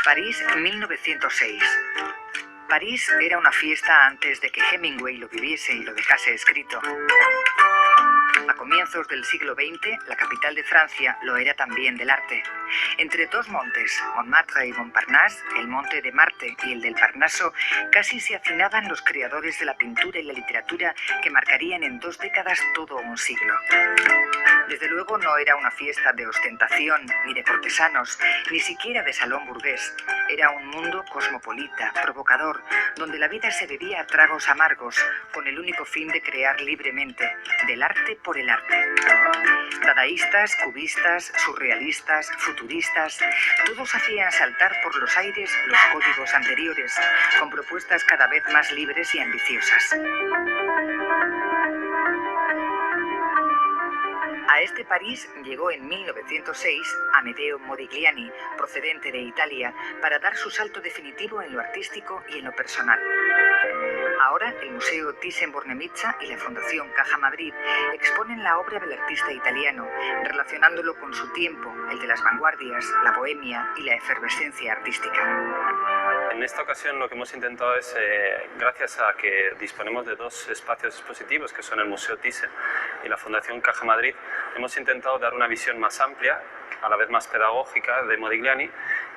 París, 1906. París era una fiesta antes de que Hemingway lo viviese y lo dejase escrito. A comienzos del siglo XX, la capital de Francia lo era también del arte. Entre dos montes, Montmartre y Montparnasse, el monte de Marte y el del Parnaso, casi se hacinaban los creadores de la pintura y la literatura que marcarían en 2 décadas todo un siglo. Desde luego no era una fiesta de ostentación, ni de cortesanos, ni siquiera de salón burgués. Era un mundo cosmopolita, provocador, donde la vida se bebía a tragos amargos, con el único fin de crear libremente, del arte por el arte. Dadaístas, cubistas, surrealistas, futuristas, todos hacían saltar por los aires los códigos anteriores, con propuestas cada vez más libres y ambiciosas. A este París llegó en 1906 Amedeo Modigliani, procedente de Italia, para dar su salto definitivo en lo artístico y en lo personal. Ahora, el Museo Thyssen-Bornemisza y la Fundación Caja Madrid exponen la obra del artista italiano, relacionándolo con su tiempo, el de las vanguardias, la bohemia y la efervescencia artística. En esta ocasión lo que hemos intentado es, gracias a que disponemos de 2 espacios expositivos, que son el Museo Thyssen y la Fundación Caja Madrid, hemos intentado dar una visión más amplia, a la vez más pedagógica, de Modigliani,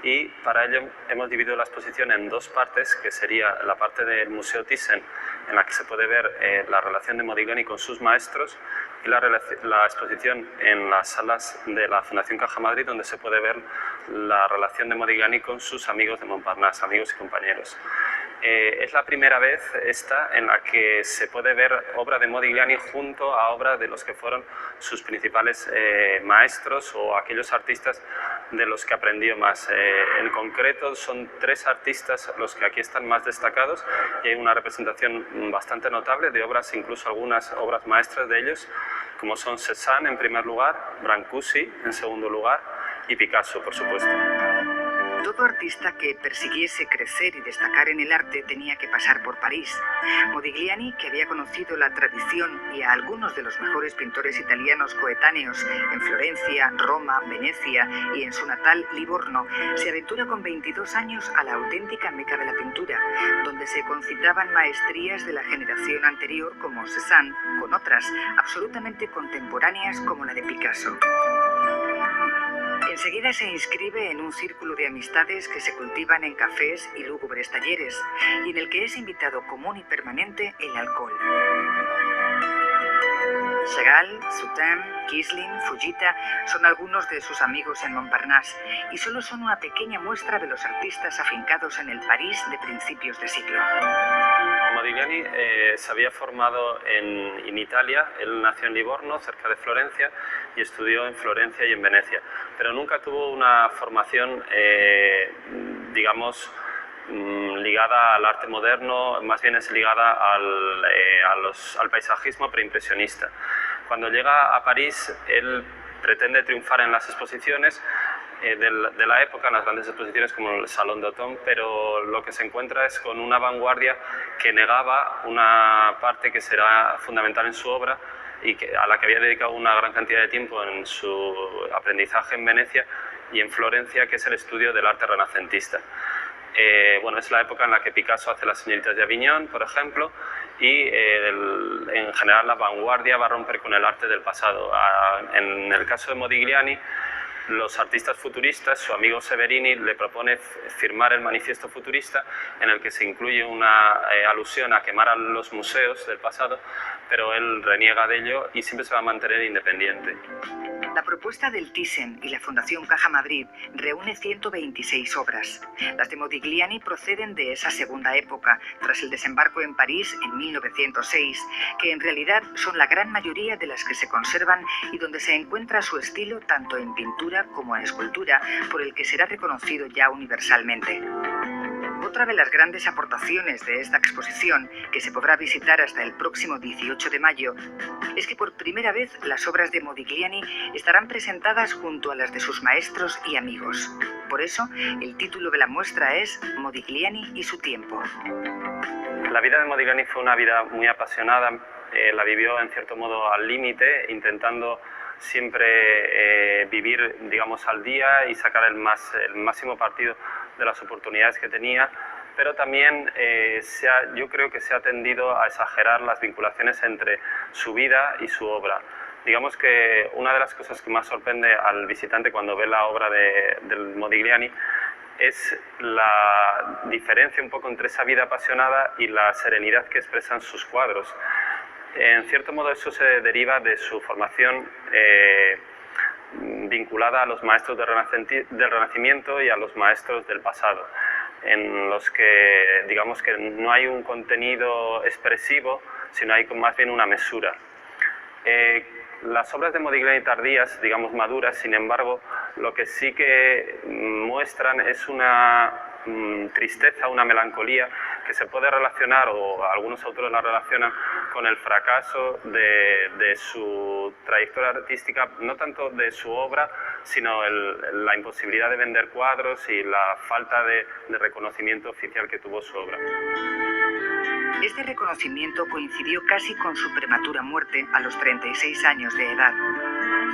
y para ello hemos dividido la exposición en 2 partes, que sería la parte del Museo Thyssen, en la que se puede ver la relación de Modigliani con sus maestros, y la exposición en las salas de la Fundación Caja Madrid, donde se puede ver la relación de Modigliani con sus amigos de Montparnasse, amigos y compañeros. Es la primera vez esta en la que se puede ver obra de Modigliani junto a obra de los que fueron sus principales maestros o aquellos artistas de los que aprendió más. En concreto son 3 artistas los que aquí están más destacados y hay una representación bastante notable de obras, incluso algunas obras maestras de ellos, como son Cézanne en primer lugar, Brancusi en segundo lugar y Picasso, por supuesto. Todo artista que persiguiese crecer y destacar en el arte tenía que pasar por París. Modigliani, que había conocido la tradición y a algunos de los mejores pintores italianos coetáneos en Florencia, Roma, Venecia y en su natal Livorno, se aventura con 22 años a la auténtica meca de la pintura, donde se concitaban maestrías de la generación anterior como Cézanne, con otras absolutamente contemporáneas como la de Picasso. Enseguida se inscribe en un círculo de amistades que se cultivan en cafés y lúgubres talleres, y en el que es invitado común y permanente el alcohol. Chagall, Soutin, Kisling, Fujita son algunos de sus amigos en Montparnasse y solo son una pequeña muestra de los artistas afincados en el París de principios de siglo. Modigliani se había formado en Italia. Él nació en Livorno, cerca de Florencia, y estudió en Florencia y en Venecia, pero nunca tuvo una formación, digamos, ligada al arte moderno, más bien es ligada al paisajismo preimpresionista. Cuando llega a París, él pretende triunfar en las exposiciones de la época, en las grandes exposiciones como el Salón d'Automne, pero lo que se encuentra es con una vanguardia que negaba una parte que será fundamental en su obra y a la que había dedicado una gran cantidad de tiempo en su aprendizaje en Venecia y en Florencia, que es el estudio del arte renacentista. Bueno, es la época en la que Picasso hace Las señoritas de Aviñón, por ejemplo, y en general la vanguardia va a romper con el arte del pasado. En el caso de Modigliani, los artistas futuristas, su amigo Severini le propone firmar el manifiesto futurista, en el que se incluye una alusión a quemar a los museos del pasado, pero él reniega de ello y siempre se va a mantener independiente. La propuesta del Thyssen y la Fundación Caja Madrid reúne 126 obras. Las de Modigliani proceden de esa segunda época, tras el desembarco en París en 1906, que en realidad son la gran mayoría de las que se conservan y donde se encuentra su estilo tanto en pintura como en escultura, por el que será reconocido ya universalmente. Otra de las grandes aportaciones de esta exposición, que se podrá visitar hasta el próximo 18 de mayo, es que por primera vez las obras de Modigliani estarán presentadas junto a las de sus maestros y amigos. Por eso, el título de la muestra es Modigliani y su tiempo. La vida de Modigliani fue una vida muy apasionada, la vivió en cierto modo al límite, intentando siempre vivir, digamos, al día y sacar el máximo partido de las oportunidades que tenía, pero también yo creo que se ha tendido a exagerar las vinculaciones entre su vida y su obra. Digamos que una de las cosas que más sorprende al visitante cuando ve la obra del Modigliani es la diferencia un poco entre esa vida apasionada y la serenidad que expresan sus cuadros. En cierto modo eso se deriva de su formación vinculada a los maestros del Renacimiento y a los maestros del pasado, en los que digamos que no hay un contenido expresivo, sino hay más bien una mesura. Las obras de Modigliani tardías, digamos maduras, sin embargo, lo que sí que muestran es una tristeza, una melancolía que se puede relacionar, o algunos autores la relacionan, con el fracaso de su trayectoria artística, no tanto de su obra, sino la imposibilidad de vender cuadros y la falta de reconocimiento oficial que tuvo su obra. Este reconocimiento coincidió casi con su prematura muerte a los 36 años de edad.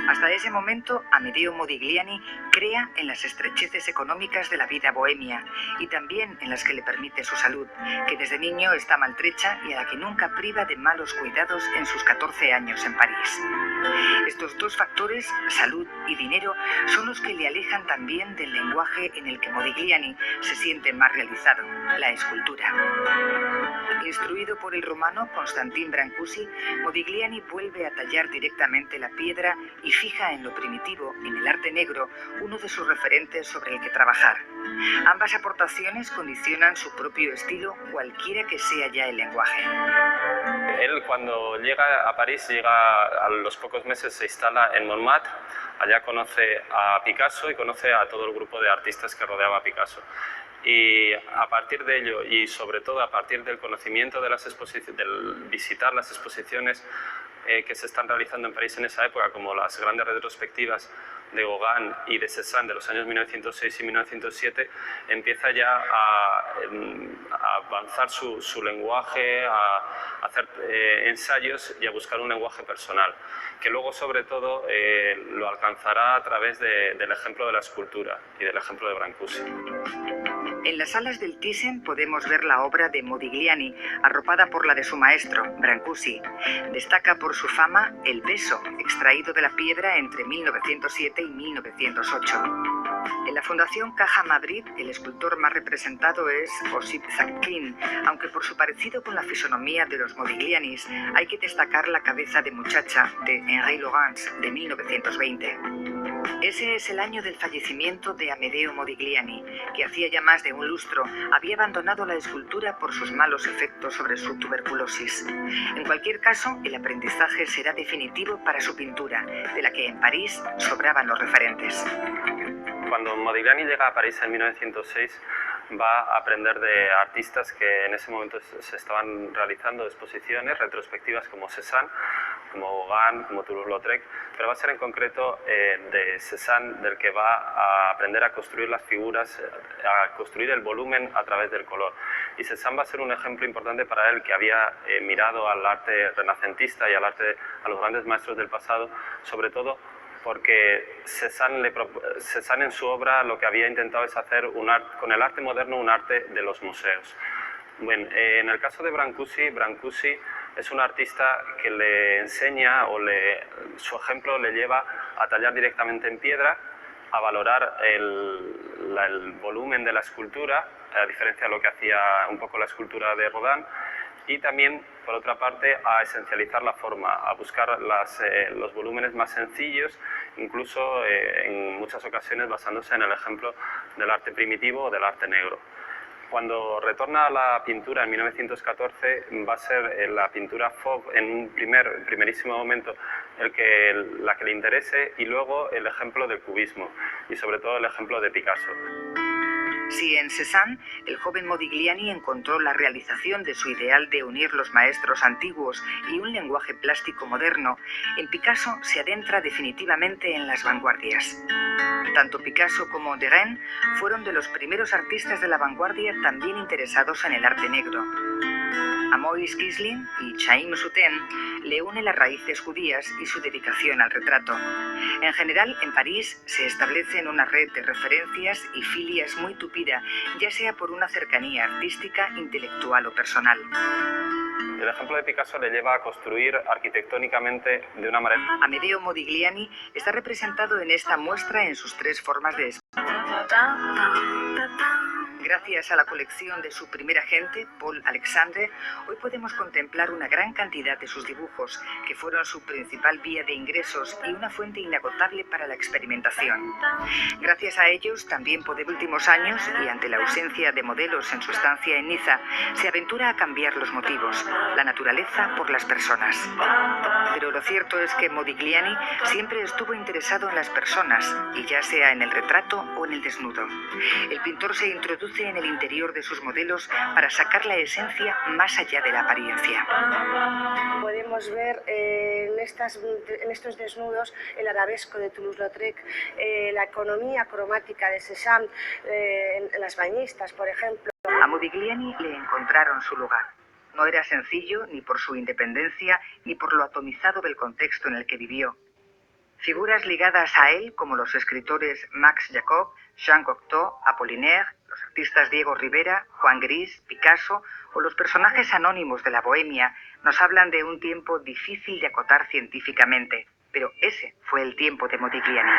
Hasta ese momento, Amedeo Modigliani crea en las estrecheces económicas de la vida bohemia y también en las que le permite su salud, que desde niño está maltrecha y a la que nunca priva de malos cuidados en sus 14 años en París. Estos dos factores, salud y dinero, son los que le alejan también del lenguaje en el que Modigliani se siente más realizado, la escultura. Instruido por el romano Constantin Brancusi, Modigliani vuelve a tallar directamente la piedra y fija en lo primitivo, en el arte negro, uno de sus referentes sobre el que trabajar. Ambas aportaciones condicionan su propio estilo, cualquiera que sea ya el lenguaje. Él, cuando llega a París, llega a los pocos meses, se instala en Montmartre. Allá conoce a Picasso y conoce a todo el grupo de artistas que rodeaba a Picasso. Y a partir de ello, y sobre todo a partir del conocimiento de las exposiciones, del visitar las exposiciones que se están realizando en París en esa época, como las grandes retrospectivas de Gauguin y de Cézanne de los años 1906 y 1907, empieza ya a avanzar su lenguaje, a hacer ensayos y a buscar un lenguaje personal, que luego sobre todo lo alcanzará a través del ejemplo de la escultura y del ejemplo de Brancusi. En las salas del Thyssen podemos ver la obra de Modigliani, arropada por la de su maestro, Brancusi. Destaca por su fama el beso, extraído de la piedra entre 1907 y 1908. En la Fundación Caja Madrid, el escultor más representado es Osip Zadkine, aunque por su parecido con la fisonomía de los Modiglianis hay que destacar la cabeza de muchacha de Henri Laurens de 1920. Ese es el año del fallecimiento de Amedeo Modigliani, que hacía ya más de un lustro había abandonado la escultura por sus malos efectos sobre su tuberculosis. En cualquier caso, el aprendizaje será definitivo para su pintura, de la que en París sobraban los referentes. Cuando Modigliani llega a París en 1906, va a aprender de artistas que en ese momento se estaban realizando exposiciones retrospectivas como Cézanne, como Gauguin, como Toulouse-Lautrec, pero va a ser en concreto de Cézanne del que va a aprender a construir las figuras, a construir el volumen a través del color. Y Cézanne va a ser un ejemplo importante para él, que había mirado al arte renacentista y a los grandes maestros del pasado, sobre todo porque Cézanne en su obra lo que había intentado es hacer con el arte moderno un arte de los museos. Bueno, en el caso de Brancusi es un artista que le enseña, su ejemplo le lleva a tallar directamente en piedra, a valorar el volumen de la escultura, a diferencia de lo que hacía un poco la escultura de Rodin, y también, por otra parte, a esencializar la forma, a buscar los volúmenes más sencillos, incluso en muchas ocasiones basándose en el ejemplo del arte primitivo o del arte negro. Cuando retorna a la pintura en 1914, va a ser la pintura Fauve en un primerísimo momento la que le interese, y luego el ejemplo del cubismo y sobre todo el ejemplo de Picasso. Si en Cézanne el joven Modigliani encontró la realización de su ideal de unir los maestros antiguos y un lenguaje plástico moderno, en Picasso se adentra definitivamente en las vanguardias. Tanto Picasso como Derain fueron de los primeros artistas de la vanguardia también interesados en el arte negro. A Moïse Kisling y Chaim Southen le une las raíces judías y su dedicación al retrato. En general, en París se establecen una red de referencias y filias muy tupida, ya sea por una cercanía artística, intelectual o personal. El ejemplo de Picasso le lleva a construir arquitectónicamente de una manera... Amedeo Modigliani está representado en esta muestra en sus tres formas de Gracias a la colección de su primer agente, Paul Alexandre, hoy podemos contemplar una gran cantidad de sus dibujos, que fueron su principal vía de ingresos y una fuente inagotable para la experimentación. Gracias a ellos, también por últimos años, y ante la ausencia de modelos en su estancia en Niza, se aventura a cambiar los motivos, la naturaleza por las personas. Pero lo cierto es que Modigliani siempre estuvo interesado en las personas, y ya sea en el retrato o en el desnudo. El pintor se introduce en el interior de sus modelos para sacar la esencia más allá de la apariencia. Podemos ver en estos desnudos el arabesco de Toulouse-Lautrec, la economía cromática de Cézanne, en las bañistas, por ejemplo. A Modigliani le encontraron su lugar. No era sencillo ni por su independencia ni por lo atomizado del contexto en el que vivió. Figuras ligadas a él, como los escritores Max Jacob, Jean Cocteau, Apollinaire, los artistas Diego Rivera, Juan Gris, Picasso o los personajes anónimos de la Bohemia, nos hablan de un tiempo difícil de acotar científicamente, pero ese fue el tiempo de Modigliani.